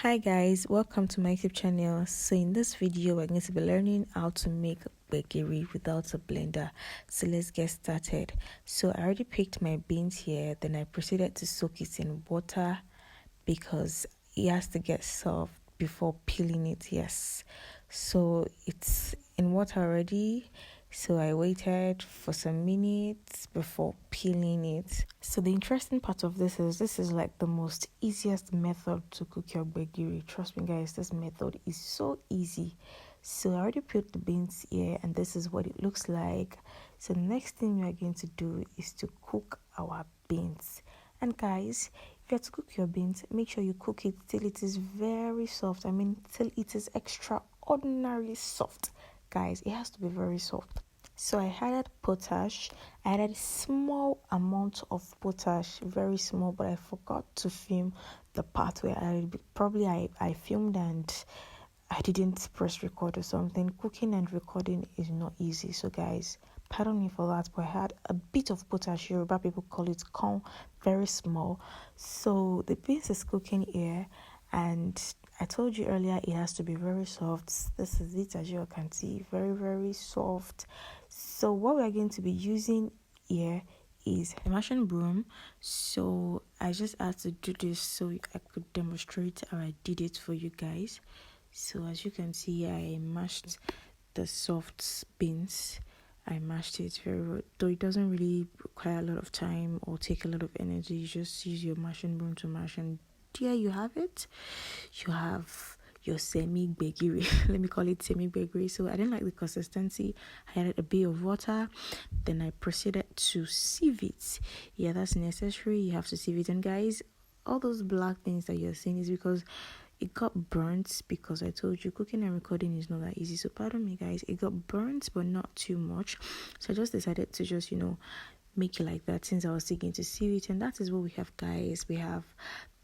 Hi guys, welcome to my YouTube channel. So in this video we're going to be learning how to make gbegiri without a blender. So let's get started. So I already picked my beans here, then I proceeded to soak it in water because it has to get soft before peeling it. Yes, so it's in water already, so I waited for some minutes before peeling it. So the interesting part of this is like the most easiest method to cook your gbegiri. Trust me guys, this method is so easy. So I already peeled the beans here and this is what it looks like. So the next thing we are going to do is to cook our beans. And guys, if you have to cook your beans, make sure you cook it till it is very soft. I mean, till it is extraordinarily soft. Guys, it has to be very soft. So I added potash. I added a small amount of potash, very small, but I forgot to film the part where I filmed and I didn't press record or something. Cooking and recording is not easy. So guys, pardon me for that, but I had a bit of potash. Yoruba people call it corn, very small. So the beans is cooking here, and I told you earlier it has to be very soft. This is it, as you can see, very soft. So what we are going to be using here is a mashing broom. So I just had to do this so I could demonstrate how I did it for you guys. So as you can see, I mashed the soft beans. I mashed it very well, though it doesn't really require a lot of time or take a lot of energy. You just use your mashing broom to mash, and there you have it. You have your semi gbegiri. Let me call it semi gbegiri. So I didn't like the consistency. I added a bit of water, then I proceeded to sieve it. Yeah, that's necessary. You have to sieve it. And guys, all those black things that you're seeing is because it got burnt, because I told you cooking and recording is not that easy. So pardon me guys, it got burnt but not too much. So I just decided to just make it like that since I was thinking to sieve it. And that is what we have, guys. We have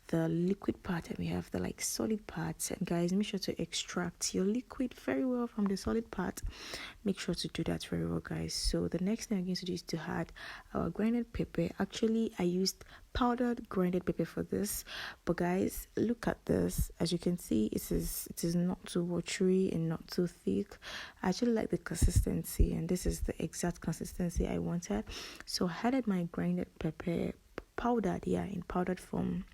the liquid part and we have the solid parts. And guys, make sure to extract your liquid very well from the solid part. Make sure to do that very well, guys. So the next thing I'm going to do is to add our grinded pepper. Actually, I used powdered grinded pepper for this, but guys, look at this. As you can see, it is not too watery and not too thick. I actually like the consistency, and this is the exact consistency I wanted. So I added my grinded pepper powdered, in powdered form.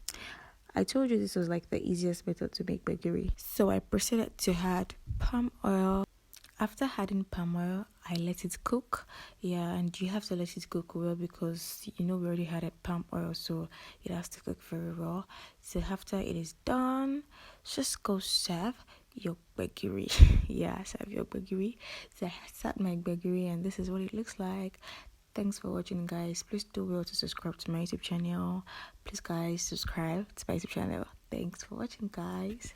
I told you this was like the easiest method to make gbegiri. So I proceeded to add palm oil. After adding palm oil, I let it cook. And you have to let it cook well because we already had a palm oil, so it has to cook very well. So after it is done, just go serve your gbegiri. Serve your gbegiri. So I served my gbegiri and this is what it looks like. Thanks for watching, guys. Please do well to subscribe to my YouTube channel. Please guys, subscribe to my YouTube channel. Thanks for watching, guys.